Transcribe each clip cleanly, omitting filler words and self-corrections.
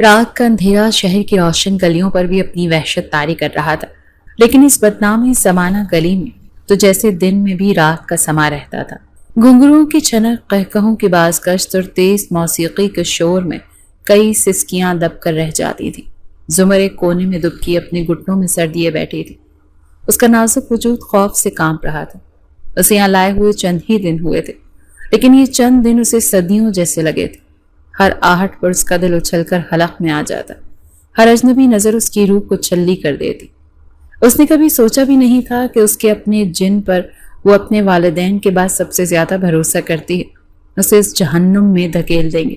رات کا اندھیرا شہر کی روشن گلیوں پر بھی اپنی وحشت طاری کر رہا تھا، لیکن اس بدنام زمانہ گلی میں تو جیسے دن میں بھی رات کا سما رہتا تھا۔ گھنگروؤں کی چھنک، قہقہوں کی باز گشت اور تیز موسیقی کے شور میں کئی سسکیاں دب کر رہ جاتی تھی۔ زمر ایک کونے میں دبکی اپنے گھٹنوں میں سر دیے بیٹھی تھی۔ اس کا نازک وجود خوف سے کانپ رہا تھا۔ اسے یہاں لائے ہوئے چند ہی دن ہوئے تھے، لیکن یہ چند دن اسے صدیوں جیسے لگے تھے۔ ہر آہٹ پر اس کا دل اچھل کر حلق میں آ جاتا، ہر اجنبی نظر اس کی روح کو چھلی کر دیتی۔ اس نے کبھی سوچا بھی نہیں تھا کہ اس کے اپنے جن پر وہ اپنے والدین کے بعد سب سے زیادہ بھروسہ کرتی ہے اسے اس جہنم میں دھکیل دیں گے۔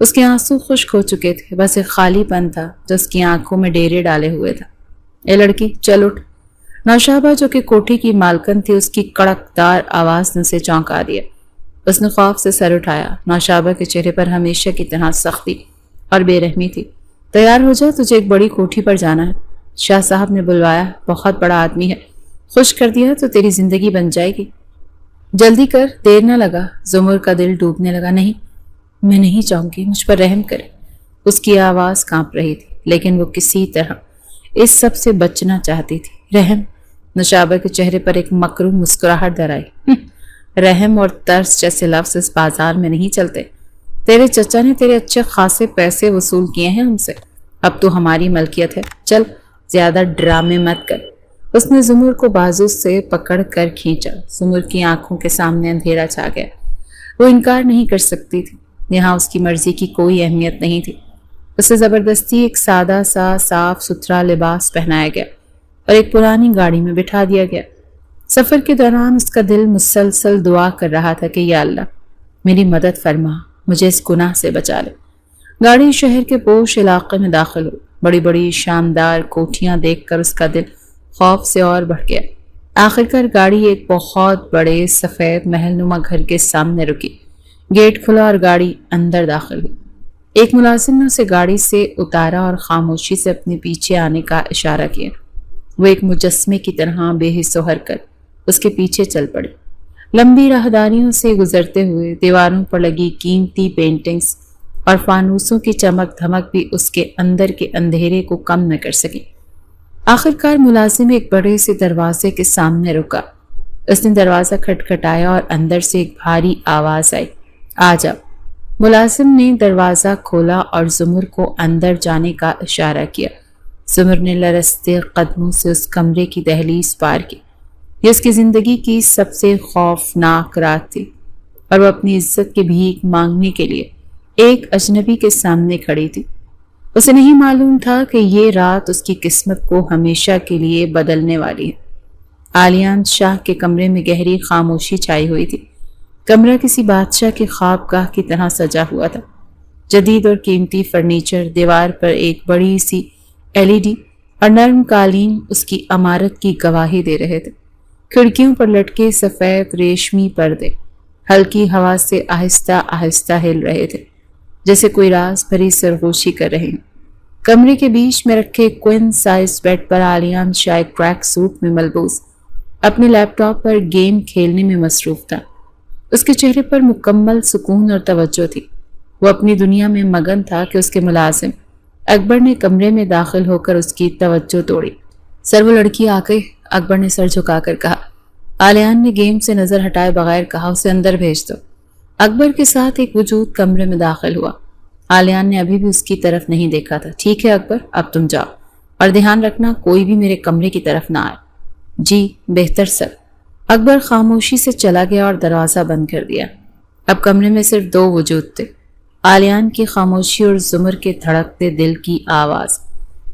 اس کے آنسو خشک ہو چکے تھے، بس ایک خالی پن تھا جو اس کی آنکھوں میں ڈیرے ڈالے ہوئے تھا۔ اے لڑکی، چل اٹھ۔ نوشابہ جو کہ کوٹھی کی مالکن تھی، اس کی کڑک دار آواز نے اسے چونکا دیا۔ اس نے خوف سے سر اٹھایا۔ نوشابہ کے چہرے پر ہمیشہ کی طرح سختی اور بے رحمی تھی۔ تیار ہو جا، تجھے ایک بڑی کوٹھی پر جانا ہے۔ شاہ صاحب نے بلوایا، بہت بڑا آدمی ہے، خوش کر دیا تو تیری زندگی بن جائے گی۔ جلدی کر، دیر نہ لگا۔ زمر کا دل ڈوبنے لگا۔ نہیں، میں نہیں چاہوں گی، مجھ پر رحم کرے۔ اس کی آواز کانپ رہی تھی، لیکن وہ کسی طرح اس سب سے بچنا چاہتی تھی۔ رحم؟ نوشابہ کے چہرے پر ایک مکروہ مسکراہٹ در آئی۔ رحم اور ترس جیسے لفظ اس بازار میں نہیں چلتے۔ تیرے چچا نے تیرے اچھے خاصے پیسے وصول کیے ہیں ہم سے، اب تو ہماری ملکیت ہے، چل زیادہ ڈرامے مت کر۔ اس نے زمر کو بازو سے پکڑ کر کھینچا۔ زمر کی آنکھوں کے سامنے اندھیرا چھا گیا۔ وہ انکار نہیں کر سکتی تھی، یہاں اس کی مرضی کی کوئی اہمیت نہیں تھی۔ اسے زبردستی ایک سادہ سا صاف ستھرا لباس پہنایا گیا اور ایک پرانی گاڑی میں بٹھا دیا گیا۔ سفر کے دوران اس کا دل مسلسل دعا کر رہا تھا کہ یا اللہ میری مدد فرما، مجھے اس گناہ سے بچا لے۔ گاڑی شہر کے پوش علاقے میں داخل ہوئی۔ بڑی بڑی شاندار کوٹھیاں دیکھ کر اس کا دل خوف سے اور بڑھ گیا۔ آخرکار گاڑی ایک بہت بڑے سفید محل نما گھر کے سامنے رکی۔ گیٹ کھلا اور گاڑی اندر داخل ہوئی۔ ایک ملازم نے اسے گاڑی سے اتارا اور خاموشی سے اپنے پیچھے آنے کا اشارہ کیا۔ وہ ایک مجسمے کی طرح بے حس و حرکت اس کے پیچھے چل پڑی۔ لمبی راہداریوں سے گزرتے ہوئے دیواروں پر لگی قیمتی پینٹنگز اور فانوسوں کی چمک دھمک بھی اس کے اندر کے اندھیرے کو کم نہ کر سکی۔ آخرکار ملازم ایک بڑے سے دروازے کے سامنے رکا۔ اس نے دروازہ کھٹکھٹایا اور اندر سے ایک بھاری آواز آئی، آ جاؤ۔ ملازم نے دروازہ کھولا اور زمر کو اندر جانے کا اشارہ کیا۔ زمر نے لرزتے قدموں سے اس کمرے کی دہلیز پار کی۔ یہ اس کی زندگی کی سب سے خوفناک رات تھی اور وہ اپنی عزت کی بھیک مانگنے کے لیے ایک اجنبی کے سامنے کھڑی تھی۔ اسے نہیں معلوم تھا کہ یہ رات اس کی قسمت کو ہمیشہ کے لیے بدلنے والی ہے۔ آلیان شاہ کے کمرے میں گہری خاموشی چھائی ہوئی تھی۔ کمرہ کسی بادشاہ کے خوابگاہ کی طرح سجا ہوا تھا۔ جدید اور قیمتی فرنیچر، دیوار پر ایک بڑی سی LED اور نرم قالین اس کی عمارت کی گواہی دے رہے تھے۔ کھڑکیوں پر لٹکے سفید ریشمی پردے ہلکی ہوا سے آہستہ آہستہ ہل رہے تھے، جیسے کوئی راز بھری سرگوشی کر رہے ہیں۔ کمرے کے بیچ میں رکھے کوئن سائز بیڈ پر آلیان شاہ ٹریک سوٹ میں ملبوس اپنے لیپ ٹاپ پر گیم کھیلنے میں مصروف تھا۔ اس کے چہرے پر مکمل سکون اور توجہ تھی۔ وہ اپنی دنیا میں مگن تھا کہ اس کے ملازم اکبر نے کمرے میں داخل ہو کر اس کی توجہ توڑی۔ سر، وہ لڑکی آ گئی، اکبر نے سر جھکا کر کہا۔ آلیان نے گیم سے نظر ہٹائے بغیر کہا، اسے اندر بھیج دو۔ اکبر کے ساتھ ایک وجود کمرے میں داخل ہوا۔ آلیان نے ابھی بھی اس کی طرف نہیں دیکھا تھا۔ ٹھیک ہے اکبر، اب تم جاؤ، اور دھیان رکھنا کوئی بھی میرے کمرے کی طرف نہ آئے۔ جی بہتر سر۔ اکبر خاموشی سے چلا گیا اور دروازہ بند کر دیا۔ اب کمرے میں صرف دو وجود تھے، آلیان کی خاموشی اور زمر کے دھڑکتے دل کی آواز۔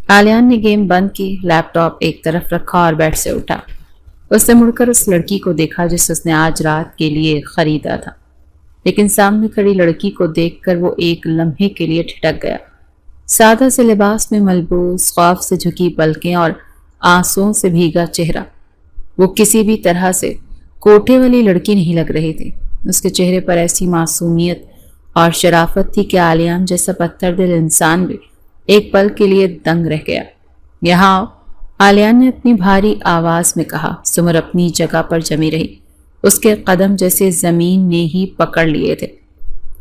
آلیان نے گیم بند کی، لیپ ٹاپ ایک طرف رکھا اور بیڈ سے اٹھا۔ اس نے مڑ کر اس لڑکی کو دیکھا جسے اس نے آج رات کے لیے خریدا تھا، لیکن سامنے کھڑی لڑکی کو دیکھ کر وہ ایک لمحے کے لیے ٹھٹک گیا۔ سادہ سے لباس میں ملبوس، خوف سے جھکی پلکیں اور آنسوؤں سے بھیگا چہرہ، وہ کسی بھی طرح سے کوٹھے والی لڑکی نہیں لگ رہی تھی۔ اس کے چہرے پر ایسی معصومیت اور شرافت تھی کہ آلیان جیسا پتھر دل انسان بھی ایک پل کے لیے دنگ رہ گیا۔ یہاں آلیان نے اپنی بھاری آواز میں کہا۔ زمر اپنی جگہ پر جمی رہی، اس کے قدم جیسے زمین نے ہی پکڑ لیے تھے۔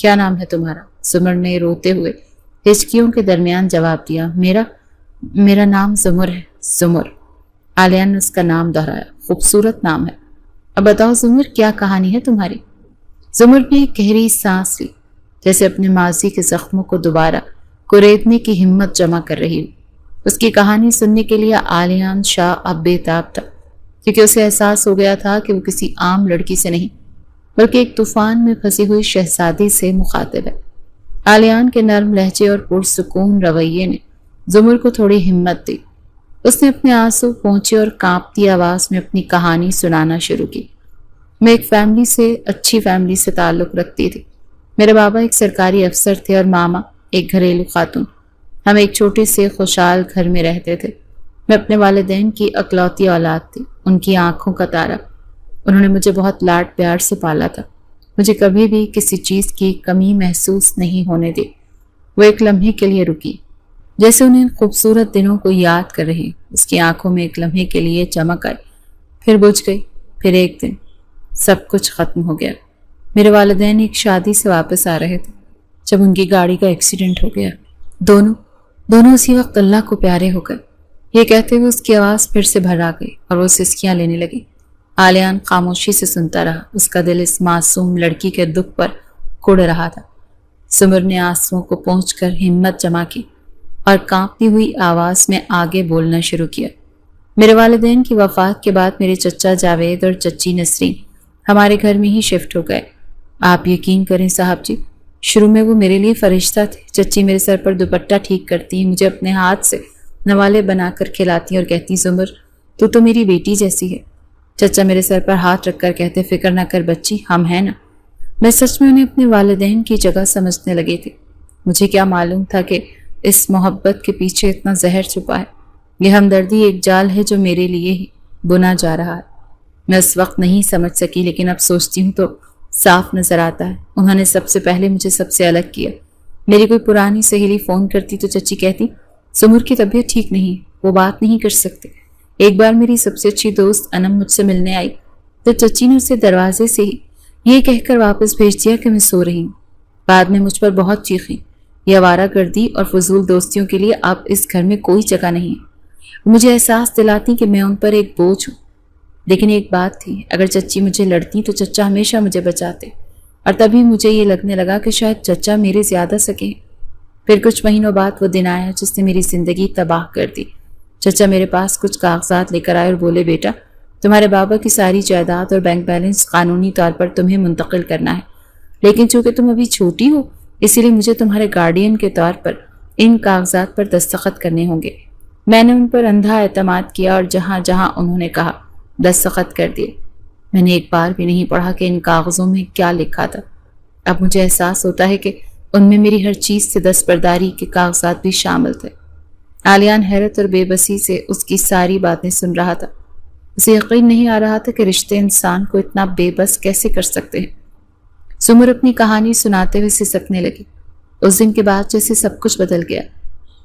کیا نام ہے تمہارا؟ زمر نے روتے ہوئے ہچکیوں کے درمیان جواب دیا، میرا نام زمر ہے، زمر۔ عالیان نے اس کا نام دہرایا، خوبصورت نام ہے۔ اب بتاؤ زمر، کیا کہانی ہے تمہاری؟ زمر نے ایک گہری سانس لی، جیسے اپنے ماضی کے زخموں کو دوبارہ کریدنے کی ہمت جمع کر رہی ہو۔ اس کی کہانی سننے کے لیے عالیان شاہ اب بے تاب تھا، کیونکہ اسے احساس ہو گیا تھا کہ وہ کسی عام لڑکی سے نہیں بلکہ ایک طوفان میں پھنسی ہوئی شہزادی سے مخاطب ہے۔ عالیان کے نرم لہجے اور پرسکون رویے نے زمر کو تھوڑی ہمت دی۔ اس نے اپنے آنسو پہنچے اور کانپتی آواز میں اپنی کہانی سنانا شروع کی۔ میں ایک اچھی فیملی سے تعلق رکھتی تھی۔ میرے بابا ایک سرکاری افسر تھے اور ماما ایک گھریلو خاتون۔ ہم ایک چھوٹے سے خوشحال گھر میں رہتے تھے۔ میں اپنے والدین کی اکلوتی اولاد تھی، ان کی آنکھوں کا تارا۔ انہوں نے مجھے بہت لاڈ پیار سے پالا تھا۔ مجھے کبھی بھی کسی چیز کی کمی محسوس نہیں ہونے دی۔ وہ ایک لمحے کے لیے رکی، جیسے انہیں خوبصورت دنوں کو یاد کر رہی۔ اس کی آنکھوں میں ایک لمحے کے لیے چمک آئی، پھر بجھ گئی۔ پھر ایک دن سب کچھ ختم ہو گیا۔ میرے والدین ایک شادی سے واپس آ رہے تھے جب ان کی گاڑی کا ایکسیڈنٹ ہو گیا۔ دونوں اسی وقت اللہ کو پیارے ہو گئے۔ یہ کہتے ہوئے اس کی آواز پھر سے بھر آ گئی اور وہ سسکیاں لینے لگی۔ عالیان خاموشی سے سنتا رہا۔ اس کا دل اس معصوم لڑکی کے دکھ پر کڑ رہا تھا۔ زمر نے آنسوؤں کو پہنچ کر ہمت جمع کی اور کانپتی ہوئی آواز میں آگے بولنا شروع کیا۔ میرے والدین کی وفات کے بعد میرے چچا جاوید اور چچی نسرین ہمارے گھر میں ہی شفٹ ہو گئے۔ آپ یقین کریں صاحب جی، شروع میں وہ میرے لیے فرشتہ تھے۔ چچی میرے سر پر دوپٹہ ٹھیک کرتی، مجھے اپنے ہاتھ سے نوالے بنا کر کھلاتی اور کہتی، زمر تو میری بیٹی جیسی ہے۔ چچا میرے سر پر ہاتھ رکھ کر کہتے، فکر نہ کر بچی، ہم ہیں نا۔ میں سچ میں انہیں اپنے والدین کی جگہ سمجھنے لگی تھی۔ مجھے کیا معلوم تھا کہ اس محبت کے پیچھے اتنا زہر چھپا ہے۔ یہ ہمدردی ایک جال ہے جو میرے لیے ہی بنا جا رہا ہے۔ میں اس وقت نہیں سمجھ سکی، لیکن اب سوچتی ہوں تو صاف نظر آتا ہے۔ انہوں نے سب سے پہلے مجھے سب سے الگ کیا۔ میری کوئی پرانی سہیلی فون کرتی تو چچی کہتی، زمر کی طبیعت ٹھیک نہیں، وہ بات نہیں کر سکتے۔ ایک بار میری سب سے اچھی دوست انم مجھ سے ملنے آئی تو چچی نے اسے دروازے سے ہی یہ کہہ کر واپس بھیج دیا کہ میں سو رہی ہوں۔ بعد میں مجھ پر بہت چیخی۔ یہ آوارہ گردی اور فضول دوستیوں کے لیے اب اس گھر میں کوئی جگہ نہیں ہے۔ مجھے احساس دلاتی کہ میں ان پر ایک بوجھ ہوں۔ لیکن ایک بات تھی، اگر چچی مجھے لڑتی تو چچا ہمیشہ مجھے بچاتے، اور تبھی مجھے یہ لگنے لگا کہ شاید چچا میرے زیادہ سکے۔ پھر کچھ مہینوں بعد وہ دن آیا جس نے میری زندگی تباہ کر دی۔ چچا میرے پاس کچھ کاغذات لے کر آئے اور بولے، بیٹا تمہارے بابا کی ساری جائیداد اور بینک بیلنس قانونی طور پر تمہیں منتقل کرنا ہے، لیکن چونکہ تم ابھی چھوٹی ہو اسی لیے مجھے تمہارے گارڈین کے طور پر ان کاغذات پر دستخط کرنے ہوں گے۔ میں نے ان پر اندھا اعتماد کیا اور جہاں جہاں انہوں نے کہا دستخط کر دیے۔ میں نے ایک بار بھی نہیں پڑھا کہ ان کاغذوں میں کیا لکھا تھا۔ اب مجھے احساس ہوتا ہے کہ ان میں میری ہر چیز سے دستبرداری کے کاغذات بھی شامل تھے۔ عالیان حیرت اور بے بسی سے اس کی ساری باتیں سن رہا تھا۔ اسے یقین نہیں آ رہا تھا کہ رشتے انسان کو اتنا بے بس کیسے کر سکتے ہیں۔ زمر اپنی کہانی سناتے ہوئے سسکنے لگی۔ اس دن کے بعد جیسے سب کچھ بدل گیا۔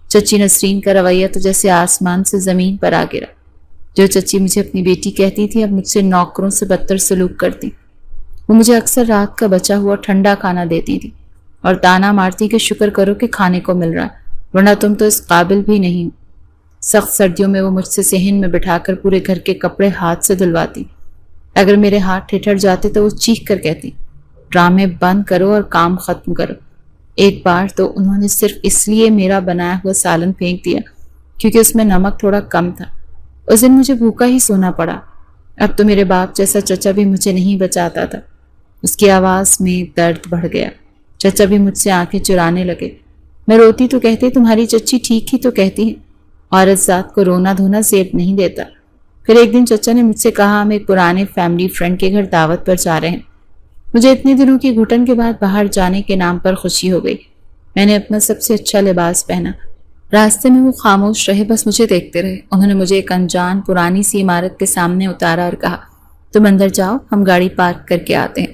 چچی نسرین کا رویہ تو جیسے آسمان سے زمین پر آ گرا۔ جو چچی مجھے اپنی بیٹی کہتی تھی اب مجھ سے نوکروں سے بدتر سلوک کرتی۔ وہ مجھے اکثر رات کا بچا ہوا ٹھنڈا کھانا دیتی تھی اور تانا مارتی کہ شکر کرو کہ کھانے کو مل رہا ہے، ورنہ تم تو اس قابل بھی نہیں۔ سخت سردیوں میں وہ مجھ سے صحن میں بٹھا کر پورے گھر کے کپڑے ہاتھ سے دھلواتی۔ اگر میرے ہاتھ ٹھٹر جاتے تو وہ چیخ کر کہتی، ڈرامے بند کرو اور کام ختم کرو۔ ایک بار تو انہوں نے صرف اس لیے میرا بنایا ہوا سالن پھینک دیا کیونکہ اس میں نمک تھوڑا کم تھا۔ اس دن مجھے بھوکا ہی سونا پڑا۔ اب تو میرے باپ جیسا چچا بھی مجھے نہیں بچاتا تھا۔ اس کی آواز میں درد بڑھ گیا۔ چچا بھی مجھ سے آنکھیں چرانے لگے۔ میں روتی تو کہتی تمہاری چچی ٹھیک ہی تو کہتی ہے، عورت ذات کو رونا دھونا زیب نہیں دیتا۔ پھر ایک دن چچا نے مجھ سے کہا ہم ایک پرانے فیملی فرینڈ کے گھر دعوت پر جا رہے ہیں۔ مجھے اتنے دنوں کی گھٹن کے بعد باہر جانے کے نام پر خوشی ہو گئی۔ میں نے اپنا سب سے اچھا لباس پہنا۔ راستے میں وہ خاموش رہے، بس مجھے دیکھتے رہے۔ انہوں نے مجھے ایک انجان پرانی سی عمارت کے سامنے اتارا اور کہا تم اندر جاؤ، ہم گاڑی پارک کر کے آتے ہیں۔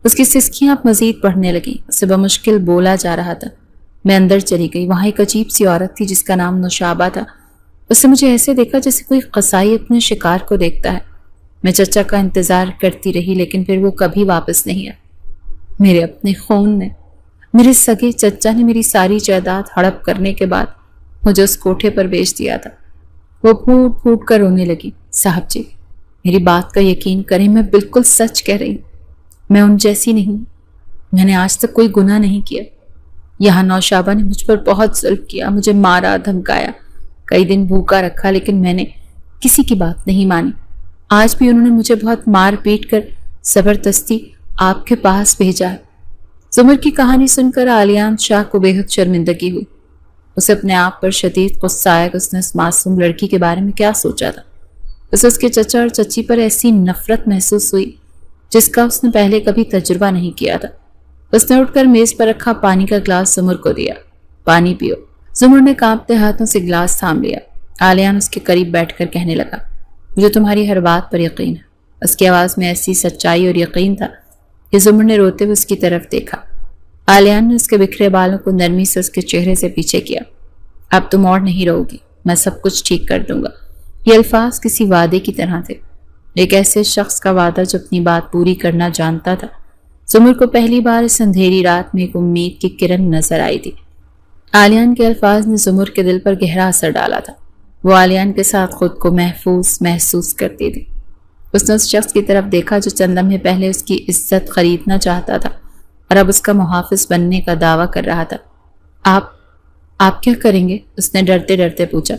اس کی سسکیاں اب مزید بڑھنے لگیں، اسے بمشکل بولا جا رہا تھا۔ میں اندر چلی گئی۔ وہاں ایک عجیب سی عورت تھی جس کا نام نوشابہ تھا۔ اس نے مجھے ایسے دیکھا جیسے کوئی قصائی اپنے شکار کو دیکھتا ہے۔ میں چچا کا انتظار کرتی رہی لیکن پھر وہ کبھی واپس نہیں آیا۔ میرے اپنے خون نے میرے سگے چچا نے میری ساری جائیداد ہڑپ کرنے کے بعد مجھے اس کوٹھے پر بیچ دیا تھا۔ وہ پھوٹ پھوٹ کر رونے لگی۔ صاحب جی، میری بات کا یقین کریں، میں بالکل سچ کہہ رہی ہوں، میں ان جیسی نہیں ہوں۔ میں نے آج تک کوئی گناہ نہیں کیا۔ یہاں نوشابہ نے مجھ پر بہت ظلم کیا، مجھے مارا، دھمکایا، کئی دن بھوکا رکھا، لیکن میں نے کسی کی بات نہیں مانی۔ آج بھی انہوں نے مجھے بہت مار پیٹ کر زبردستی آپ کے پاس بھیجا ہے۔ زمر کی کہانی سن کر عالیان شاہ کو بے حد شرمندگی ہوئی۔ اسے اپنے آپ پر شدید غصہ آیا کہ اس نے اس معصوم لڑکی کے بارے میں کیا سوچا تھا۔ اسے اس کے چچا اور چچی پر ایسی نفرت محسوس ہوئی جس کا اس نے پہلے کبھی تجربہ نہیں کیا تھا۔ اس نے اٹھ کر میز پر رکھا پانی کا گلاس زمر کو دیا۔ پانی پیو۔ زمر نے کانپتے ہاتھوں سے گلاس تھام لیا۔ عالیان اس کے قریب بیٹھ کر کہنے لگا، مجھے تمہاری ہر بات پر یقین ہے۔ اس کی آواز میں ایسی سچائی اور یقین تھا کہ زمر نے روتے ہوئے اس کی طرف دیکھا۔ عالیان نے اس کے بکھرے بالوں کو نرمی سے اس کے چہرے سے پیچھے کیا۔ اب تم اور نہیں رہو گی، میں سب کچھ ٹھیک کر دوں گا۔ یہ الفاظ کسی وعدے کی طرح تھے، ایک ایسے شخص کا وعدہ جو اپنی بات پوری کرنا جانتا تھا۔ زمر کو پہلی بار اس اندھیری رات میں ایک امید کی کرن نظر آئی تھی۔ عالیان کے الفاظ نے زمر کے دل پر گہرا اثر ڈالا تھا۔ وہ عالیان کے ساتھ خود کو محفوظ محسوس کرتی تھی۔ اس نے اس شخص کی طرف دیکھا جو چند لمحے پہلے اس کی عزت خریدنا چاہتا تھا اور اب اس کا محافظ بننے کا دعویٰ کر رہا تھا۔ آپ کیا کریں گے؟ اس نے ڈرتے ڈرتے پوچھا۔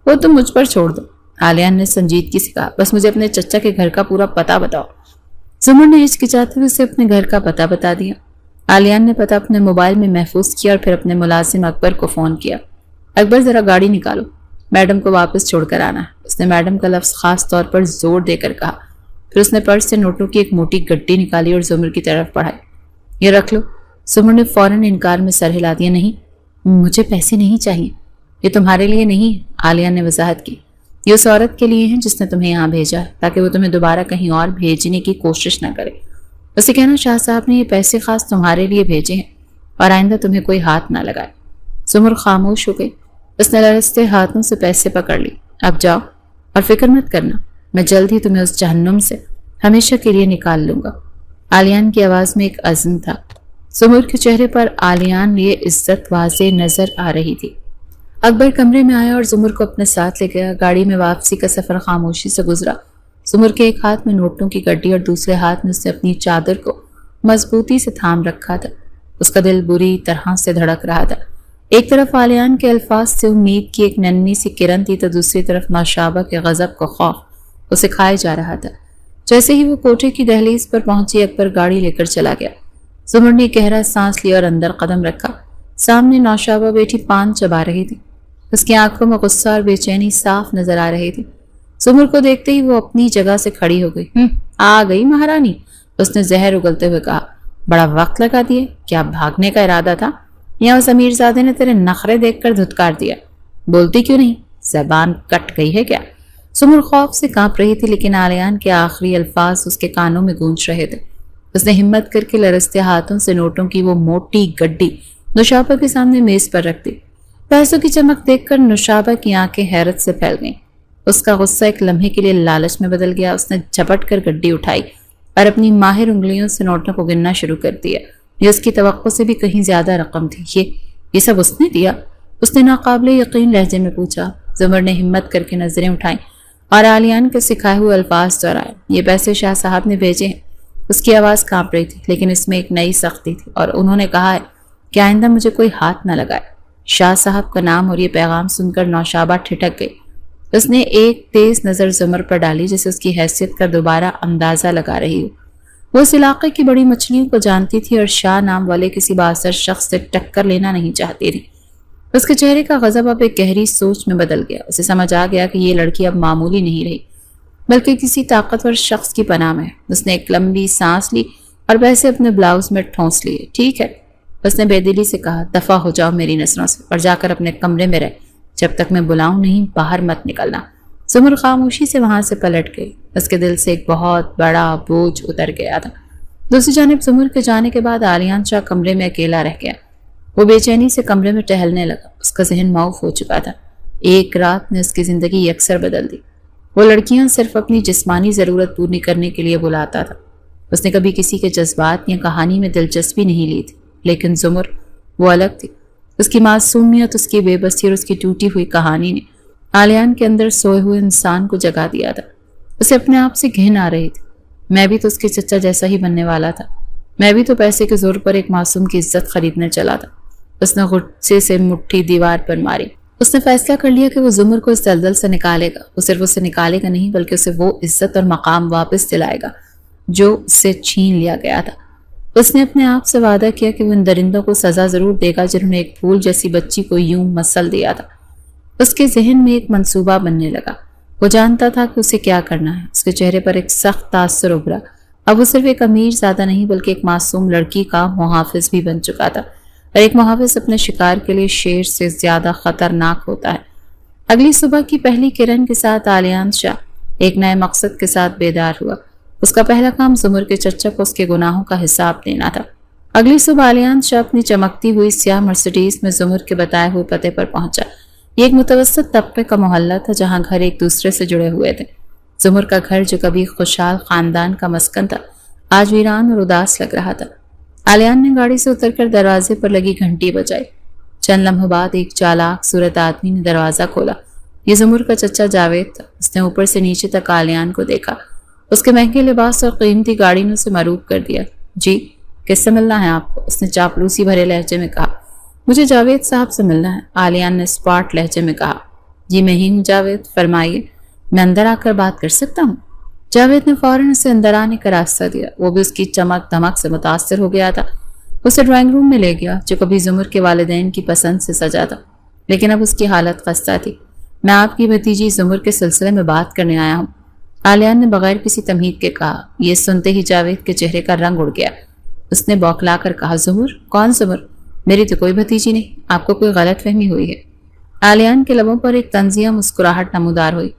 وہ تم مجھ پر چھوڑ دو، عالیان نے سنجیدگی سے کہا، بس مجھے اپنے چچا کے گھر کا پورا پتہ بتاؤ۔ زمر نے ہچکچاتے ہوئے اسے اپنے گھر کا پتہ بتا دیا۔ عالیان نے پتہ اپنے موبائل میں محفوظ کیا اور پھر اپنے ملازم اکبر کو فون کیا۔ اکبر ذرا گاڑی نکالو، میڈم کو واپس چھوڑ کر آنا ہے۔ اس نے میڈم کا لفظ خاص طور پر زور دے کر کہا۔ پھر اس نے پرس سے نوٹوں کی ایک موٹی گڈی نکالی اور زمر کی طرف بڑھائی۔ یہ رکھ لو۔ زمر نے فوراً انکار میں سر ہلا دیا۔ نہیں، مجھے پیسے نہیں چاہیے، یہ تمہارے لیے نہیں، عالیان نے وضاحت کی، یہ اس عورت کے لیے ہیں جس نے تمہیں یہاں بھیجا ہے تاکہ وہ تمہیں دوبارہ کہیں اور بھیجنے کی کوشش نہ کرے۔ اسے کہنا شاہ صاحب نے یہ پیسے خاص تمہارے لیے بھیجے ہیں اور آئندہ تمہیں کوئی ہاتھ نہ لگائے۔ زمر خاموش ہو گئی۔ اس نے لرزتے ہاتھوں سے پیسے پکڑ لی۔ اب جاؤ اور فکر مت کرنا، میں جلد ہی تمہیں اس جہنم سے ہمیشہ کے لیے نکال لوں گا۔ عالیان کی آواز میں ایک عزم تھا۔ زمر کے چہرے پر عالیان یہ عزت واضح نظر آ رہی تھی۔ اکبر کمرے میں آیا اور زمر کو اپنے ساتھ لے گیا۔ گاڑی میں واپسی کا سفر خاموشی سے گزرا۔ زمر کے ایک ہاتھ میں نوٹوں کی گڈی اور دوسرے ہاتھ میں اس نے اپنی چادر کو مضبوطی سے تھام رکھا تھا۔ اس کا دل بری طرح سے دھڑک رہا تھا۔ ایک طرف عالیان کے الفاظ سے امید کی ایک ننھی سی کرن تھی تو دوسری طرف نوشابہ کے غضب کا خوف اسے کھائے جا رہا تھا۔ جیسے ہی وہ کوٹھے کی دہلیز پر پہنچی، اکبر گاڑی لے کر چلا گیا۔ زمر نے گہرا سانس لیا اور اندر قدم رکھا۔ سامنے نوشابہ بیٹھی پان چبا رہی تھی۔ اس کی آنکھوں میں غصہ اور بے چینی صاف نظر آ رہی تھی۔ زمر کو دیکھتے ہی وہ اپنی جگہ سے کھڑی ہو گئی۔ آ گئی مہارانی، اس نے زہر اگلتے ہوئے کہا۔ بڑا وقت لگا دیے، کیا بھاگنے کا ارادہ تھا یا اس امیر زادے نے تیرے نخرے دیکھ کر دھتکار دیا؟ بولتی کیوں نہیں؟ زبان کٹ گئی ہے کیا؟ زمر خوف سے کانپ رہی تھی لیکن عالیان کے آخری الفاظ اس کے کانوں میں گونج رہے تھے۔ اس نے ہمت کر کے لرزتے ہاتھوں سے نوٹوں کی وہ موٹی گڈی نوشابہ کے سامنے میز پر رکھ دی۔ پیسوں کی چمک دیکھ کر نوشابہ کی آنکھیں حیرت سے پھیل گئیں۔ اس کا غصہ ایک لمحے کے لیے لالچ میں بدل گیا۔ اس نے جھپٹ کر گڈی اٹھائی اور اپنی ماہر انگلیوں سے نوٹوں کو گننا شروع کر دیا۔ یہ اس کی توقع سے بھی کہیں زیادہ رقم تھی۔ یہ سب اس نے دیا؟ اس نے ناقابل یقین لہجے میں پوچھا۔ زمر نے ہمت کر کے نظریں اٹھائیں اور عالیان کے سکھائے ہوئے الفاظ دہرائے۔ یہ پیسے شاہ صاحب نے بھیجے ہیں۔ اس کی آواز کانپ رہی تھی لیکن اس میں ایک نئی سختی تھی، اور انہوں نے کہا ہے کہ آئندہ مجھے کوئی ہاتھ نہ لگائے۔ شاہ صاحب کا نام اور یہ پیغام سن کر نوشابہ ٹھٹک گئی۔ اس نے ایک تیز نظر زمر پر ڈالی جسے اس کی حیثیت کا دوبارہ اندازہ لگا رہی ہو۔ وہ اس علاقے کی بڑی مچھلیوں کو جانتی تھی اور شاہ نام والے کسی بااثر شخص سے ٹکر لینا نہیں چاہتی تھی۔ اس کے چہرے کا غضب اب ایک گہری سوچ میں بدل گیا۔ اسے سمجھ آ گیا کہ یہ لڑکی اب معمولی نہیں رہی بلکہ کسی طاقتور شخص کی پناہ میں ہے۔ اس نے ایک لمبی سانس لی اور پیسے اپنے بلاؤز میں ٹھونس لیے۔ ٹھیک ہے، اس نے بے دلی سے کہا، دفع ہو جاؤ میری نظروں سے اور جا کر اپنے کمرے میں رہ، جب تک میں بلاؤں نہیں باہر مت نکلنا۔ زمر خاموشی سے وہاں سے پلٹ گئی۔ اس کے دل سے ایک بہت بڑا بوجھ اتر گیا تھا۔ دوسری جانب زمر کے جانے کے بعد عالیان شاہ کمرے میں اکیلا رہ گیا۔ وہ بے چینی سے کمرے میں ٹہلنے لگا۔ اس کا ذہن معاف ہو چکا تھا۔ ایک رات نے اس کی زندگی یکسر بدل دی۔ وہ لڑکیاں صرف اپنی جسمانی ضرورت پوری کرنے کے لیے بلاتا تھا۔ اس نے کبھی کسی کے جذبات یا کہانی میں دلچسپی نہیں لی تھی۔ لیکن زمر وہ الگ تھی۔ اس کی معصومیت، اس کی بے بسی اور اس کی ٹوٹی ہوئی کہانی نے آلیان کے اندر سوئے ہوئے انسان کو جگا دیا تھا۔ اسے اپنے آپ سے گھن آ رہی تھی۔ میں بھی تو اس کے چچا جیسا ہی بننے والا تھا۔ میں بھی تو پیسے کے زور پر ایک معصوم کی عزت خریدنے چلا تھا۔ اس نے غصے سے مٹھی دیوار پر ماری۔ اس نے فیصلہ کر لیا کہ وہ زمر کو اس دلدل سے نکالے گا۔ وہ صرف اسے نکالے گا نہیں بلکہ اسے وہ عزت اور مقام واپس دلائے گا جو اس سے چھین لیا گیا تھا۔ اس نے اپنے آپ سے وعدہ کیا کہ وہ ان درندوں کو سزا ضرور دے گا جنہوں نے ایک پھول جیسی بچی کو یوں مسل دیا تھا۔ اس کے ذہن میں ایک منصوبہ بننے لگا۔ وہ جانتا تھا کہ اسے کیا کرنا ہے۔ اس کے چہرے پر ایک سخت تاثر ابھرا۔ اب وہ صرف ایک امیر زادہ نہیں بلکہ ایک معصوم لڑکی کا محافظ بھی بن چکا تھا، اور ایک محافظ اپنے شکار کے لیے شیر سے زیادہ خطرناک ہوتا ہے۔ اگلی صبح کی پہلی کرن کے ساتھ آلیان شاہ ایک نئے مقصد کے ساتھ بیدار ہوا۔ اس کا پہلا کام زمر کے چچا کو اس کے گناہوں کا حساب دینا تھا۔ اگلی صبح آلیان شاہ اپنی چمکتی ہوئی سیاہ مرسیڈیز میں زمر کے بتائے ہوئے پتے پر پہنچا۔ یہ ایک متوسط طبقے کا محلہ تھا جہاں گھر ایک دوسرے سے جڑے ہوئے تھے۔ زمر کا گھر جو کبھی خوشحال خاندان کا مسکن تھا آج ویران اور اداس لگ رہا تھا۔ آلیان نے گاڑی سے اتر کر دروازے پر لگی گھنٹی بجائی۔ چند لمحوں بعد ایک چالاک صورت آدمی نے دروازہ کھولا۔ یہ زمر کا چچا جاوید تھا۔ اس نے اوپر سے نیچے تک آلیان کو دیکھا۔ اس کے مہنگے لباس اور قیمتی گاڑی نے اسے مروب کر دیا۔ جی کس سے ملنا ہے آپ کو؟ اس نے چاپلوسی بھرے لہجے میں کہا۔ مجھے جاوید صاحب سے ملنا ہے، آلیان نے اسپاٹ لہجے میں کہا۔ جی میں ہی ہوں جاوید، فرمائیے، میں اندر آ کر بات کر سکتا ہوں؟ جاوید نے فوراً اسے اندر آنے کا راستہ دیا۔ وہ بھی اس کی چمک دھمک سے متاثر ہو گیا تھا۔ اسے ڈرائنگ روم میں لے گیا جو کبھی زمر کے والدین کی پسند سے سجا تھا، لیکن اب اس کی حالت خستہ تھی۔ میں آپ کی بھتیجی زمر کے سلسلے میں بات کرنے آیا ہوں، آلیان نے بغیر کسی تمہید کے کہا۔ یہ سنتے ہی جاوید کے چہرے کا رنگ اڑ گیا۔ اس نے بوکھلا کر کہا، زمر؟ کون زمر؟ میری تو کوئی بھتیجی نہیں، آپ کو کوئی غلط فہمی ہوئی ہے۔ آلیان کے لبوں پر ایک طنزیہ مسکراہٹ نمودار ہوئی۔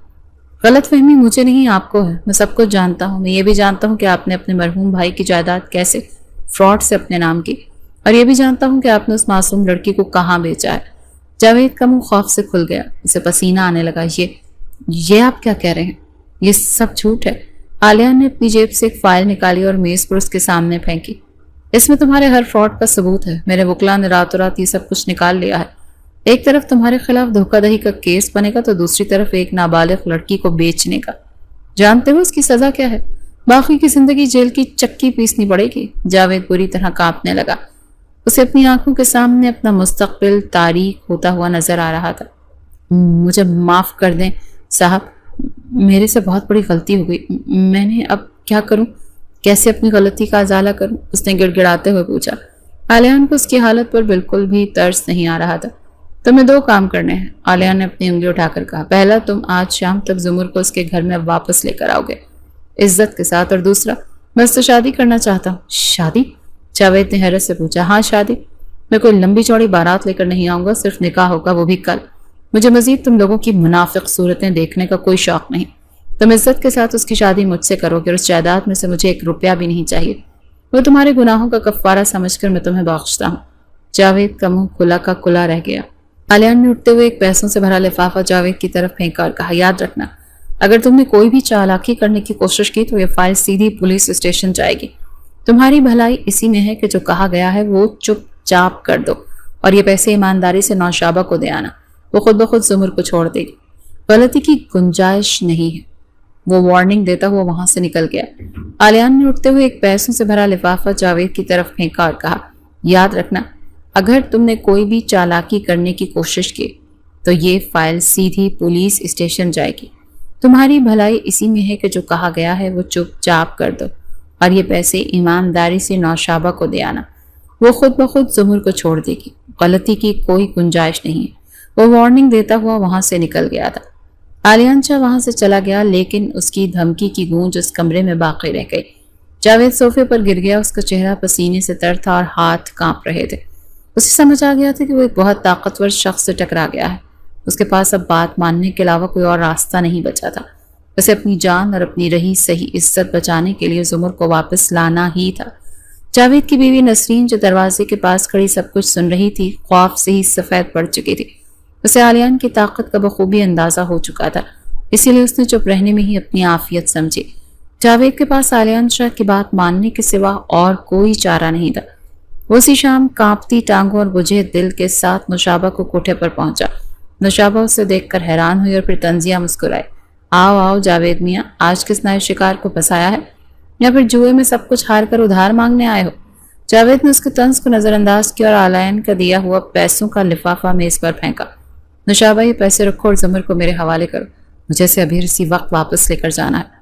غلط فہمی مجھے نہیں آپ کو ہے، میں سب کچھ جانتا ہوں۔ میں یہ بھی جانتا ہوں کہ آپ نے اپنے مرحوم بھائی کی جائیداد کیسے فراڈ سے اپنے نام کی، اور یہ بھی جانتا ہوں کہ آپ نے اس معصوم لڑکی کو کہاں بیچا ہے۔ جاوید کا منہ خوف سے کھل گیا، اسے پسینہ آنے لگا۔ یہ آپ کیا کہہ رہے ہیں؟ یہ سب جھوٹ ہے۔ آلیان نے اپنی جیب سے ایک فائل نکالی اور میز پر اس کے سامنے پھینکی۔ اس میں تمہارے ہر فراڈ کا ثبوت ہے۔ میرے وکلا نے راتوں رات یہ سب کچھ نکال لیا ہے۔ ایک طرف تمہارے خلاف دھوکہ دہی کا کیس بنے گا تو دوسری طرف ایک نابالغ لڑکی کو بیچنے کا۔ جانتے ہو اس کی سزا کیا ہے؟ باقی کی زندگی جیل کی چکی پیسنی پڑے گی۔ جاوید بری طرح کانپنے لگا۔ اسے اپنی آنکھوں کے سامنے اپنا مستقبل تاریک ہوتا ہوا نظر آ رہا تھا۔ مجھے معاف کر دیں صاحب، میرے سے بہت بڑی غلطی ہو گئی۔ میں نے اب کیا کروں؟ کیسے اپنی غلطی کا ازالہ کروں؟ اس نے گڑ گڑاتے ہوئے پوچھا۔ آلیان کو اس کی حالت پر بالکل بھی ترس نہیں آ رہا تھا۔ تمہیں دو کام کرنے ہیں، آلیان نے اپنی انگلی اٹھا کر کہا۔ پہلا، تم آج شام تک زمر کو اس کے گھر میں واپس لے کر آؤ گے عزت کے ساتھ، اور دوسرا، میں اس سے شادی کرنا چاہتا ہوں۔ شادی؟ جاوید نے حیرت سے پوچھا۔ ہاں شادی، میں کوئی لمبی چوڑی بارات لے کر نہیں آؤں گا، صرف نکاح ہوگا، وہ بھی کل۔ مجھے مزید تم لوگوں کی منافق صورتیں دیکھنے کا کوئی شوق نہیں۔ تم عزت کے ساتھ اس کی شادی مجھ سے کرو گے، اور اس جائیداد میں سے مجھے ایک روپیہ بھی نہیں چاہیے۔ وہ تمہارے گناہوں کا کفارہ سمجھ کر میں تمہیں بخشتا ہوں۔ جاوید کا منہ کھلا کا کھلا رہ گیا۔ آلیان نے اٹھتے ہوئے ایک پیسوں سے بھرا لفافہ جاوید کی طرف پھینکا اور کہا، یاد رکھنا، اگر تم نے کوئی بھی چالاکی کرنے کی کوشش کی تو یہ فائل سیدھی پولیس اسٹیشن جائے گی۔ تمہاری بھلائی اسی میں ہے کہ جو کہا گیا ہے وہ چپ چاپ کر دو، اور یہ پیسے ایمانداری سے نوشابہ کو دے آنا۔ وہ خود بخود زمر کو چھوڑ دے گی، غلطی کی گنجائش نہیں ہے۔ وہ وارننگ دیتا ہوا وہاں سے نکل گیا۔ آلیان نے اٹھتے ہوئے ایک پیسوں سے بھرا لفافہ جاوید کی طرف پھینکا اور کہا، یاد رکھنا، اگر تم نے کوئی بھی چالاکی کرنے کی کوشش کی تو یہ فائل سیدھی پولیس اسٹیشن جائے گی۔ تمہاری بھلائی اسی میں ہے کہ جو کہا گیا ہے وہ چپ چاپ کر دو، اور یہ پیسے ایمانداری سے نوشابہ کو دے آنا۔ وہ خود بخود زمر کو چھوڑ دے گی، غلطی کی کوئی گنجائش نہیں ہے۔ وہ وارننگ دیتا ہوا وہاں سے نکل گیا تھا۔ آلیان شاہ وہاں سے چلا گیا، لیکن اس کی دھمکی کی گونج اس کمرے میں باقی رہ گئی۔ جاوید صوفے پر گر گیا، اس کا چہرہ پسینے سے تر تھا اور ہاتھ کانپ رہے تھے۔ اسے سمجھ آ گیا تھا کہ وہ ایک بہت طاقتور شخص سے ٹکرا گیا ہے۔ اس کے پاس اب بات ماننے کے علاوہ کوئی اور راستہ نہیں بچا تھا۔ اسے اپنی جان اور اپنی رہی صحیح عزت بچانے کے لیے زمر کو واپس لانا ہی تھا۔ جاوید کی بیوی نسرین جو دروازے کے پاس کھڑی سب کچھ سن رہی تھی، خوف سے ہی سفید پڑ چکی تھی۔ اسے آلیان کی طاقت کا بخوبی اندازہ ہو چکا تھا، اسی لیے اس نے چپ رہنے میں ہی اپنی عافیت سمجھی۔ جاوید کے پاس آلیان شاہ کی بات ماننے کے سوا اور کوئی چارہ نہیں تھا۔ وہ اسی شام کانپتی ٹانگوں اور بجھے دل کے ساتھ نوشابہ کو کوٹھے پر پہنچا۔ نوشابہ اسے دیکھ کر حیران ہوئی اور پھر طنزیہ مسکرائے۔ آؤ آؤ جاوید میاں، آج کس نئے شکار کو پھنسایا ہے، یا پھر جوئے میں سب کچھ ہار کر ادھار مانگنے آئے ہو؟ جاوید نے اس کے طنز کو نظر انداز کیا اور آلین کا دیا ہوا پیسوں کا لفافہ میز پر پھینکا۔ نوشابہ، یہ پیسے رکھو اور زمر کو میرے حوالے کرو، مجھے اسے ابھی اسی وقت واپس لے کر جانا ہے۔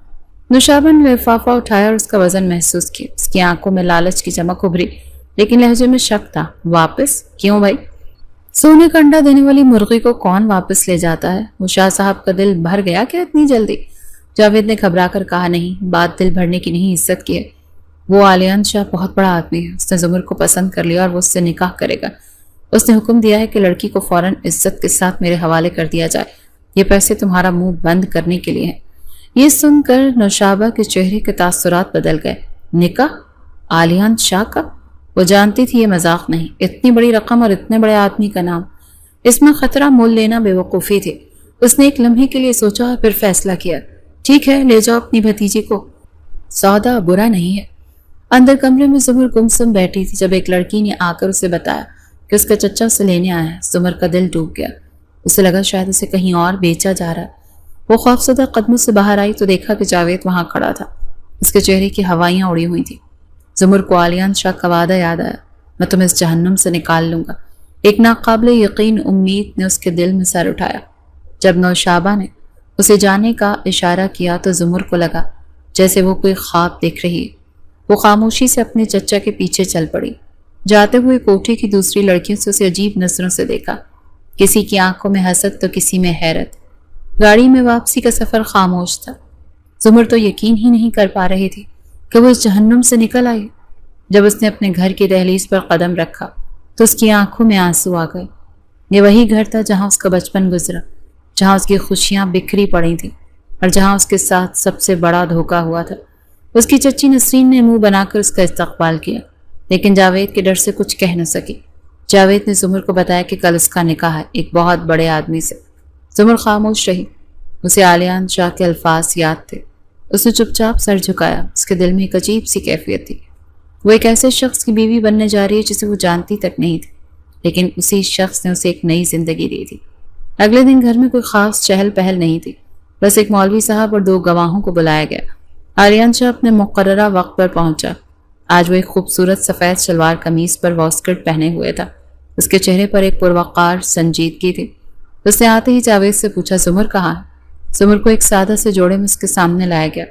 نوشابہ نے لفافہ اٹھایا اور اس کا وزن محسوس کیا۔ اس کی آنکھوں میں لالچ کی چمک ابھری، لیکن لہجے میں شک تھا۔ واپس؟ کیوں بھائی؟ سونے کا انڈا دینے والی مرغی کو کون واپس لے جاتا ہے؟ وہ شاہ صاحب کا دل بھر گیا کیا اتنی جلدی؟ جاوید نے گھبرا کر کہا، نہیں، بات دل بھرنے کی نہیں، عزت کی ہے۔ وہ آلیان شاہ بہت بڑا آدمی ہے، اس نے زمر کو پسند کر لیا اور وہ اس سے نکاح کرے گا۔ اس نے حکم دیا ہے کہ لڑکی کو فوراً عزت کے ساتھ میرے حوالے کر دیا جائے۔ یہ پیسے تمہارا منہ بند کرنے کے لیے ہیں۔ یہ سن کر نوشابہ کے چہرے کے تاثرات بدل گئے۔ نکاح؟ آلیان شاہ کا؟ وہ جانتی تھی یہ مذاق نہیں، اتنی بڑی رقم اور اتنے بڑے آدمی کا نام، اس میں خطرہ مول لینا بے وقوفی تھی۔ اس نے ایک لمحے کے لیے سوچا اور پھر فیصلہ کیا، ٹھیک ہے، لے جاؤ اپنی بھتیجی کو، سودا برا نہیں ہے۔ اندر کمرے میں زمر گمسم بیٹھی تھی جب ایک لڑکی نے آ کر اسے بتایا کہ اس کا چچا اسے لینے آیا ہے۔ زمر کا دل ڈوب گیا، اسے لگا شاید اسے کہیں اور بیچا جا رہا ہے۔ وہ خوفزدہ قدموں سے باہر آئی تو دیکھا کہ جاوید وہاں کھڑا تھا، اس کے چہرے کی ہوائیاں اڑی ہوئی تھیں۔ زمر کو آلیان شاہ کا وعدہ یاد آیا، میں تمہیں اس جہنم سے نکال لوں گا۔ ایک ناقابل یقین امید نے اس کے دل میں سر اٹھایا۔ جب نوشابہ نے اسے جانے کا اشارہ کیا تو زمر کو لگا جیسے وہ کوئی خواب دیکھ رہی ہے۔ وہ خاموشی سے اپنے چچا کے پیچھے چل پڑی۔ جاتے ہوئے کوٹھی کی دوسری لڑکیوں سے اسے عجیب نظروں سے دیکھا، کسی کی آنکھوں میں حسد تو کسی میں حیرت۔ گاڑی میں واپسی کا سفر خاموش تھا۔ زمر تو یقین ہی نہیں کر پا رہی تھی کہ وہ اس جہنم سے نکل آئی۔ جب اس نے اپنے گھر کی دہلیز پر قدم رکھا تو اس کی آنکھوں میں آنسو آ گئے۔ یہ وہی گھر تھا جہاں اس کا بچپن گزرا، جہاں اس کی خوشیاں بکھری پڑی تھیں اور جہاں اس کے ساتھ سب سے بڑا دھوکہ ہوا تھا۔ اس کی چچی نسرین نے منہ بنا کر اس کا استقبال کیا، لیکن جاوید کے ڈر سے کچھ کہہ نہ سکی۔ جاوید نے زمر کو بتایا کہ کل اس کا نکاح ہے ایک بہت بڑے آدمی سے۔ زمر خاموش رہی، اسے آلیان شاہ کے الفاظ یاد تھے۔ اس نے چپ چاپ سر جھکایا، اس کے دل میں ایک عجیب سی کیفیت تھی۔ وہ ایک ایسے شخص کی بیوی بننے جا رہی ہے جسے وہ جانتی تک نہیں تھی، لیکن اسی شخص نے اسے ایک نئی زندگی دی تھی۔ اگلے دن گھر میں کوئی خاص چہل پہل نہیں تھی، بس ایک مولوی صاحب اور 2 گواہوں کو بلایا گیا۔ آلیان شاہ اپنے مقررہ وقت پر پہنچا۔ آج وہ ایک خوبصورت سفید شلوار قمیص پر واسکٹ پہنے ہوئے تھا۔ اس کے چہرے پر ایک پروقار سنجیدگی تھی۔ اس نے آتے ہی جاوید سے پوچھا، زمر کہاں ہے؟ زمر کو ایک سادہ سے جوڑے میں اس کے سامنے لایا گیا۔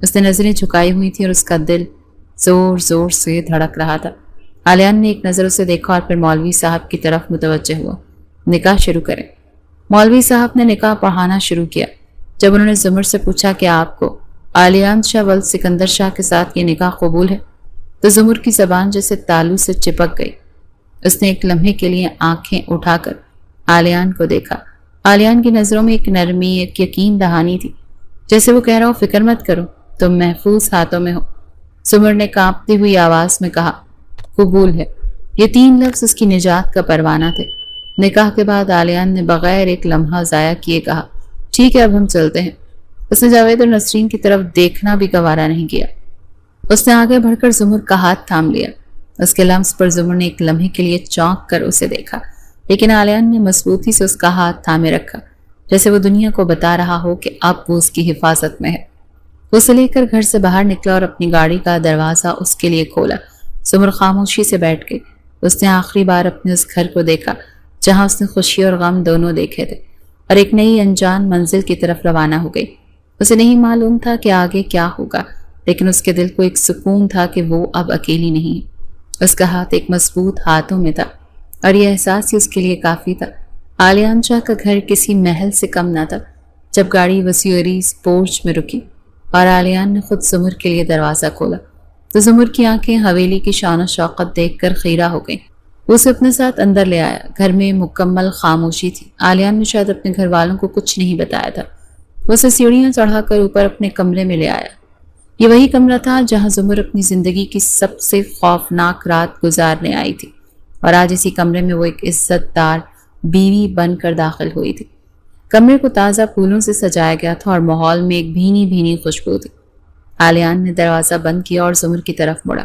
اس نے نظریں جھکائی ہوئی تھیں اور اس کا دل زور زور سے دھڑک رہا تھا۔ آلیان نے ایک نظر اسے دیکھا اور پھر مولوی صاحب کی طرف متوجہ ہوا۔ نکاح شروع کریں۔ مولوی صاحب نے نکاح پڑھانا شروع کیا۔ جب انہوں نے زمر سے پوچھا کہ آپ کو آلیان شاہ ولد سکندر شاہ کے ساتھ یہ نکاح قبول ہے، تو زمر کی زبان جیسے تالو سے چپک گئی۔ اس نے ایک لمحے کے لیے آنکھیں اٹھا کر آلیان کو دیکھا۔ آلیان کی نظروں میں ایک نرمی، ایک یقین دہانی تھی، جیسے وہ کہہ رہا ہو، فکر مت کرو، تم محفوظ ہاتھوں میں ہو۔ زمر نے کانپتی ہوئی آواز میں کہا، قبول ہے۔ یہ 3 لفظ اس کی نجات کا پروانہ تھے۔ نکاح کے بعد آلیان نے بغیر ایک لمحہ ضائع کیے کہا، ٹھیک ہے، اب ہم چلتے ہیں۔ اس نے جاوید اور نسرین کی طرف دیکھنا بھی گوارا نہیں کیا۔ اس نے آگے بڑھ کر زمر کا ہاتھ تھام لیا۔ اس کے لمس پر زمر نے ایک لمحے کے لیے چونک کر اسے دیکھا، لیکن آلیان نے مضبوطی سے اس کا ہاتھ تھامے رکھا، جیسے وہ دنیا کو بتا رہا ہو کہ اب وہ اس کی حفاظت میں ہے۔ اسے لے کر گھر سے باہر نکلا اور اپنی گاڑی کا دروازہ اس کے لیے کھولا۔ زمر خاموشی سے بیٹھ گئی۔ اس نے آخری بار اپنے اس گھر کو دیکھا جہاں اس نے خوشی اور غم دونوں دیکھے تھے، اور ایک نئی انجان منزل کی طرف روانہ ہو گئی۔ اسے نہیں معلوم تھا کہ آگے کیا ہوگا، لیکن اس کے دل کو ایک سکون تھا کہ وہ اب اکیلی نہیں ہے۔ اس کا ہاتھ ایک مضبوط ہاتھوں میں تھا، اور یہ احساس ہی اس کے لیے کافی تھا۔ آلیان شاہ کا گھر کسی محل سے کم نہ تھا۔ جب گاڑی وسیع عریض پورچ میں رکی اور آلیان نے خود زمر کے لیے دروازہ کھولا تو زمر کی آنکھیں حویلی کی شان و شوقت دیکھ کر خیرہ ہو گئیں۔ وہ اسے اپنے ساتھ اندر لے آیا۔ گھر میں مکمل خاموشی تھی۔ آلیان نے شاید اپنے گھر والوں کو کچھ نہیں بتایا تھا۔ وہ اسے سیڑھیاں چڑھا کر اوپر اپنے کمرے میں لے آیا۔ یہ وہی کمرہ تھا جہاں زمر اپنی زندگی کی سب سے خوفناک رات گزارنے آئی تھی، اور آج اسی کمرے میں وہ ایک عزت دار بیوی بن کر داخل ہوئی تھی۔ کمرے کو تازہ پھولوں سے سجایا گیا تھا اور ماحول میں ایک بھینی بھینی خوشبو تھی۔ آلیان نے دروازہ بند کیا اور زمر کی طرف مڑا۔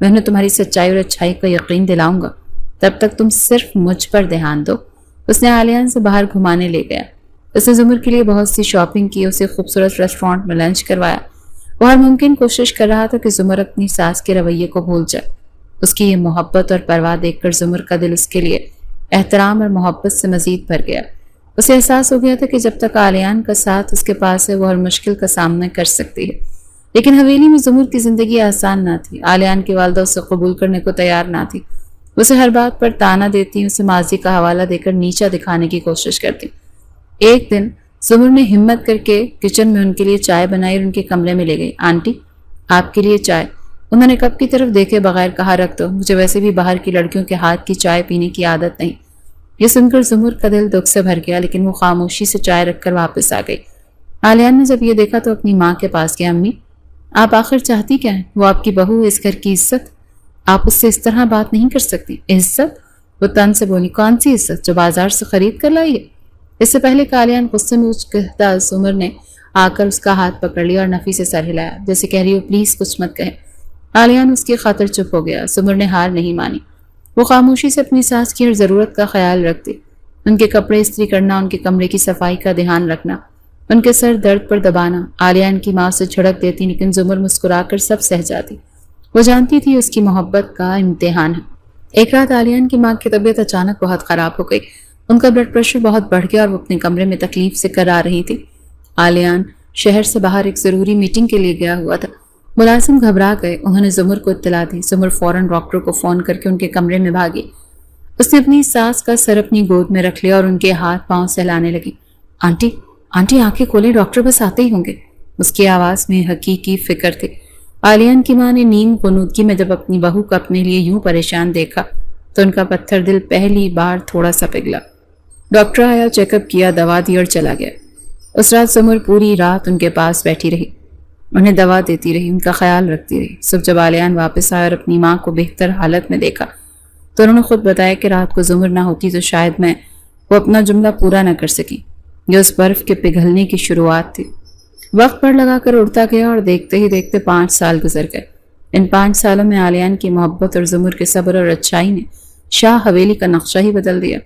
میں انہیں تمہاری سچائی اور اچھائی کا یقین دلاؤں گا، تب تک تم صرف مجھ پر دھیان دو۔ اس نے عالیان سے باہر گھمانے لے گیا۔ اس نے زمر کے لیے بہت سی شاپنگ کی، اسے خوبصورت ریسٹورانٹ میں لنچ کروایا۔ وہ ہر ممکن کوشش کر رہا تھا کہ زمر اپنی ساس کے رویے کو بھول جائے۔ اس کی یہ محبت اور پرواہ دیکھ کر زمر کا دل اس کے لیے احترام اور محبت سے مزید بھر گیا۔ اسے احساس ہو گیا تھا کہ جب تک عالیان کا ساتھ اس کے پاس ہے وہ ہر مشکل کا سامنا کر سکتی ہے۔ لیکن حویلی میں زمر کی زندگی آسان نہ تھی۔ عالیان کی والدہ اسے قبول کرنے کو تیار نہ تھی۔ اسے ہر بات پر طعنہ دیتی، اسے ماضی کا حوالہ دے کر نیچا دکھانے کی کوشش کرتی۔ ایک دن زمر نے ہمت کر کے کچن میں ان کے لیے چائے بنائی اور ان کے کمرے میں لے گئی۔ آنٹی، آپ کے لیے چائے۔ انہوں نے کپ کی طرف دیکھے بغیر کہا، رکھ دو، مجھے ویسے بھی باہر کی لڑکیوں کے ہاتھ کی چائے پینے کی عادت نہیں۔ یہ سن کر زمر کا دل دکھ سے بھر گیا، لیکن وہ خاموشی سے چائے رکھ کر واپس آ گئی۔ عالیان نے جب یہ دیکھا تو اپنی ماں کے پاس گیا۔ امی، آپ آخر چاہتی کیا ہیں؟ وہ آپ کی بہو، اس گھر کی عزت، آپ اس سے اس طرح بات نہیں کر سکتی۔ عزت؟ وہ تن سے بولی، کون سی عزت جو بازار سے خرید کر لائی ہے؟ اس سے پہلے کہ عالیان غصے میں کہتا، زمر نے آ کر اس کا ہاتھ پکڑ لیا اور نفی سے سر ہلایا، جیسے کہہ رہی ہو پلیز کچھ مت کہیں۔ عالیان اس کی خاطر چپ ہو گیا۔ زمر نے ہار نہیں مانی۔ وہ خاموشی سے اپنی ساس کی ہر ضرورت کا خیال رکھتی، ان کے کپڑے استری کرنا، ان کے کمرے کی صفائی کا دھیان رکھنا، ان کے سر درد پر دبانا۔ عالیان کی ماں سے جھڑک دیتی، لیکن زمر مسکرا کر سب سہ جاتی۔ وہ جانتی تھی اس کی محبت کا امتحان ہے۔ ایک رات عالیان کی ماں کی طبیعت اچانک بہت خراب ہو گئی۔ ان کا بلڈ پریشر بہت بڑھ گیا اور وہ اپنے کمرے میں تکلیف سے کرا رہی تھی۔ عالیان شہر سے باہر ایک ضروری میٹنگ کے لیے گیا ہوا تھا۔ ملازم گھبرا گئے، انہوں نے زمر کو اطلاع دی۔ زمر فوراً ڈاکٹر کو فون کر کے ان کے کمرے میں بھاگی۔ اس نے اپنی ساس کا سر اپنی گود میں رکھ لیا اور ان کے ہاتھ پاؤں سہلانے لگی۔ آنٹی، آنٹی آنکھیں کھولیں، ڈاکٹر بس آتے ہی ہوں گے۔ اس کی آواز میں حقیقی فکر تھی۔ عالیان کی ماں نے نیم غنودگی میں جب اپنی بہو کو اپنے لیے یوں پریشان دیکھا تو ان کا پتھر دل پہلی بار تھوڑا سا پگھلا۔ ڈاکٹر آیا، چیک اپ کیا، دوا دی اور چلا گیا۔ اس رات زمر پوری رات ان کے پاس بیٹھی رہی، انہیں دوا دیتی رہی، ان کا خیال رکھتی رہی۔ صبح جب عالیان واپس آیا اور اپنی ماں کو بہتر حالت میں دیکھا تو انہوں نے خود بتایا کہ رات کو زمر نہ ہوتی تو شاید میں وہ اپنا جملہ پورا نہ کر سکی۔ یہ اس برف کے پگھلنے کی شروعات تھی۔ وقت پر لگا کر اڑتا گیا اور دیکھتے ہی دیکھتے 5 سال گزر گئے۔ ان 5 سالوں میں عالیان کی محبت اور زمر کے صبر اور اچھائی نے شاہ حویلی کا نقشہ ہی بدل دیا۔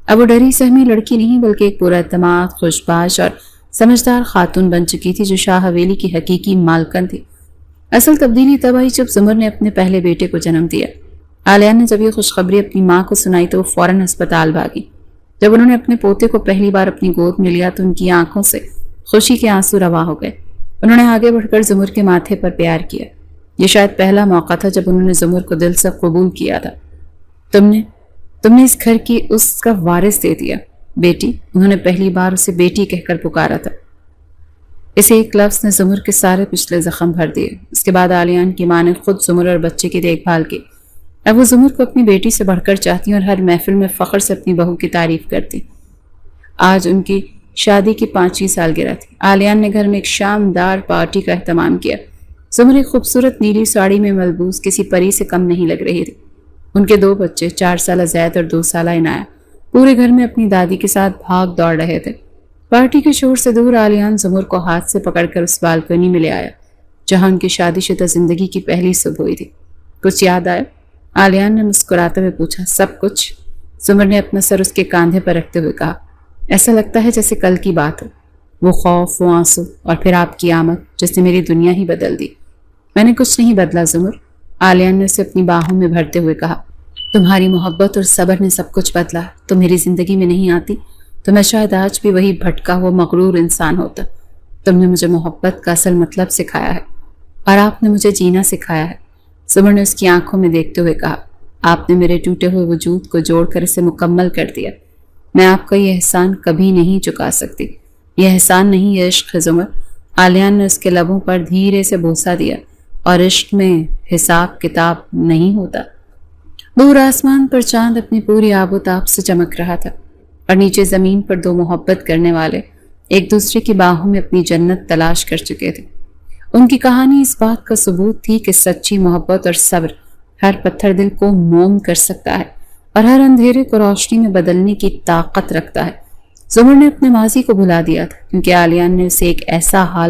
اب وہ ڈری سہمی لڑکی نہیں بلکہ ایک پورا اعتماد، خوش باش اور سمجھدار خاتون بن چکی تھی جو شاہ حویلی کی حقیقی مالکن تھی۔ اصل تبدیلی تب آئی جب زمر نے اپنے پہلے بیٹے کو جنم دیا۔ عالیان نے جب یہ خوشخبری اپنی ماں کو سنائی تو وہ فوراً ہسپتال بھاگی۔ جب انہوں نے اپنے پوتے کو پہلی بار اپنی گود میں لیا تو ان کی آنکھوں سے خوشی کے آنسو رواں ہو گئے۔ انہوں نے آگے بڑھ کر زمر کے ماتھے پر پیار کیا۔ یہ شاید پہلا موقع تھا جب انہوں نے زمر کو دل سے قبول کیا تھا۔ تم نے اس گھر کی اس کا وارث دے دیا، بیٹی۔ انہوں نے پہلی بار اسے بیٹی کہہ کر پکارا تھا۔ اس ایک لفظ نے زمر کے سارے پچھلے زخم بھر دیے۔ اس کے بعد عالیان کی ماں نے خود زمر اور بچے کی دیکھ بھال کی۔ اب وہ زمر کو اپنی بیٹی سے بڑھ کر چاہتی اور ہر محفل میں فخر سے اپنی بہو کی تعریف کرتی۔ آج ان کی شادی کی 5ویں سالگرہ تھی۔ عالیان نے گھر میں ایک شاندار پارٹی کا اہتمام کیا۔ زمر ایک خوبصورت نیلی ساڑی میں ملبوس کسی پری سے کم نہیں لگ رہی تھی۔ ان کے 2 بچے، 4 سالہ زید اور 2 سالہ عنایہ، پورے گھر میں اپنی دادی کے ساتھ بھاگ دوڑ رہے تھے۔ پارٹی کے شور سے دور عالیان زمر کو ہاتھ سے پکڑ کر اس بالکنی میں لے آیا جہاں ان کی شادی شدہ زندگی کی پہلی صبح ہوئی تھی۔ کچھ یاد آیا؟ عالیان نے مسکراتے ہوئے پوچھا۔ سب کچھ، زمر نے اپنا سر اس کے کاندھے پر رکھتے ہوئے کہا۔ ایسا لگتا ہے جیسے کل کی بات ہو، وہ خوف، وہ آنسو اور پھر آپ کی آمد جس نے میری دنیا ہی بدل دی۔ میں نے کچھ نہیں بدلا زمر، عالیان نے اسے اپنی باہوں میں بھرتے ہوئے کہا۔ تمہاری محبت اور صبر نے سب کچھ بدلا۔ تم میری زندگی میں نہیں آتی تو میں شاید آج بھی وہی بھٹکا ہوا مغرور انسان ہوتا۔ تم نے مجھے محبت کا اصل مطلب سکھایا ہے اور آپ نے مجھے جینا سکھایا ہے۔ زمر نے اس کی آنکھوں میں دیکھتے ہوئے کہا۔ آپ نے میرے ٹوٹے ہوئے وجود کو جوڑ کر اسے مکمل کر دیا۔ میں آپ کا یہ احسان کبھی نہیں چکا سکتی۔ یہ احسان نہیں، یہ عشق ہے زمر۔ عالیان نے اس کے لبوں پر دھیرے سے بوسہ دیا۔ اور عشق میں حساب کتاب نہیں ہوتا۔ دور آسمان پر چاند اپنی پوری آب و تاب سے چمک رہا تھا اور نیچے زمین پر 2 محبت کرنے والے ایک دوسرے کی باہوں میں اپنی جنت تلاش کر چکے تھے۔ ان کی کہانی اس بات کا ثبوت تھی کہ سچی محبت اور صبر ہر پتھر دل کو موم کر سکتا ہے اور ہر اندھیرے کو روشنی میں بدلنے کی طاقت رکھتا ہے۔ زمر نے اپنے ماضی کو بھلا دیا تھا کیونکہ عالیان نے اسے ایک ایسا حال